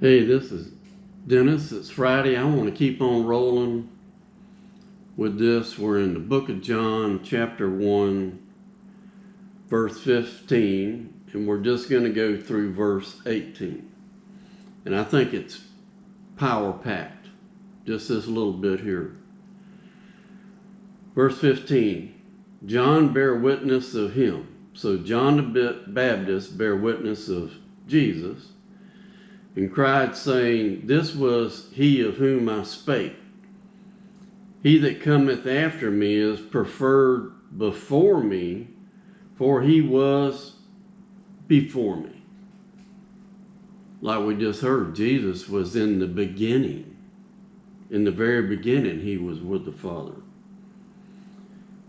Hey, this is Dennis. It's Friday. I want to keep on rolling with this. We're in the book of John, chapter 1, verse 15, and we're just going to go through verse 18. And I think it's power-packed, just this little bit here. Verse 15, John bare witness of him. So John the Baptist bare witness of Jesus, and cried, saying, This was he of whom I spake. He that cometh after me is preferred before me, for he was before me. Like we just heard, Jesus was in the beginning. In the very beginning, he was with the Father.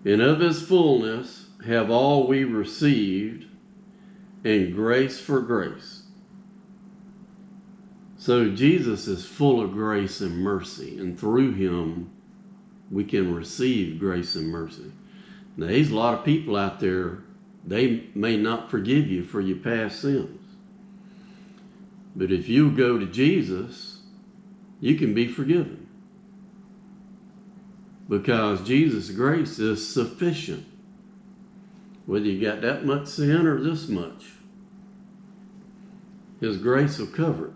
And of his fullness have all we received, and grace for grace. So Jesus is full of grace and mercy, and through him we can receive grace and mercy. Now, there's a lot of people out there, they may not forgive you for your past sins. But if you go to Jesus, you can be forgiven. Because Jesus' grace is sufficient. Whether you got that much sin or this much, his grace will cover it.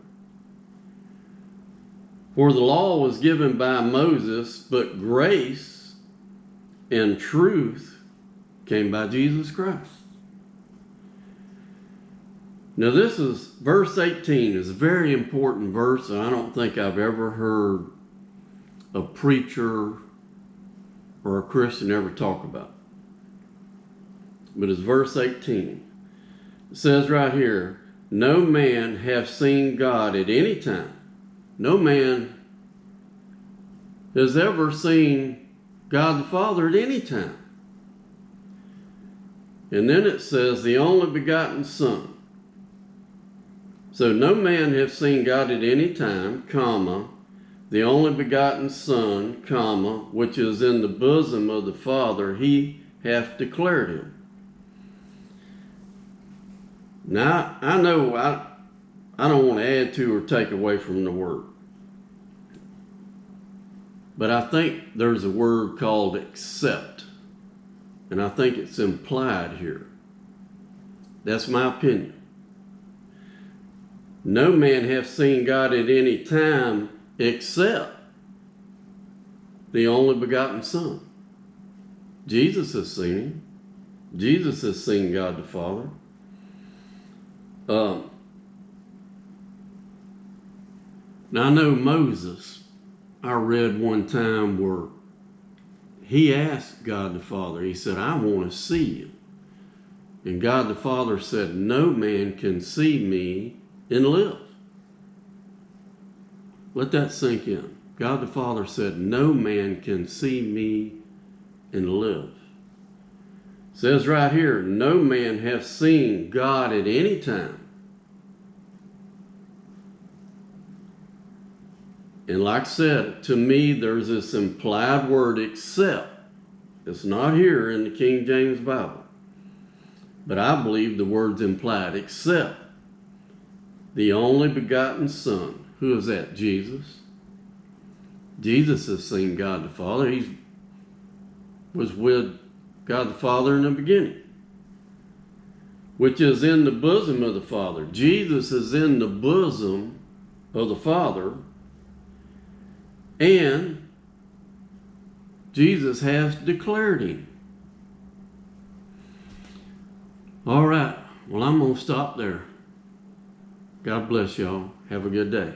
For the law was given by Moses, but grace and truth came by Jesus Christ. Now this is, verse 18 is a very important verse, and I don't think I've ever heard a preacher or a Christian ever talk about. But it's verse 18. It says right here, no man hath seen God at any time. No man has ever seen God the Father at any time. And then it says, the only begotten Son. So no man hath seen God at any time, comma, the only begotten Son, comma, which is in the bosom of the Father, he hath declared him. Now, I know I don't want to add to or take away from the word. But I think there's a word called accept. And I think it's implied here. That's my opinion. No man hath seen God at any time except the only begotten Son. Jesus has seen him. Jesus has seen God the Father. Now I know Moses, I read one time where he asked God the Father, he said, I want to see you. And God the Father said, no man can see me and live. Let that sink in. God the Father said, no man can see me and live. It says right here, no man hath seen God at any time. And like I said, to me, there's this implied word, except. It's not here in the King James Bible. But I believe the word's implied, except the only begotten Son. Who is that? Jesus. Jesus has seen God the Father. He was with God the Father in the beginning, which is in the bosom of the Father. Jesus is in the bosom of the Father. And Jesus has declared him. All right. Well, I'm going to stop there. God bless y'all. Have a good day.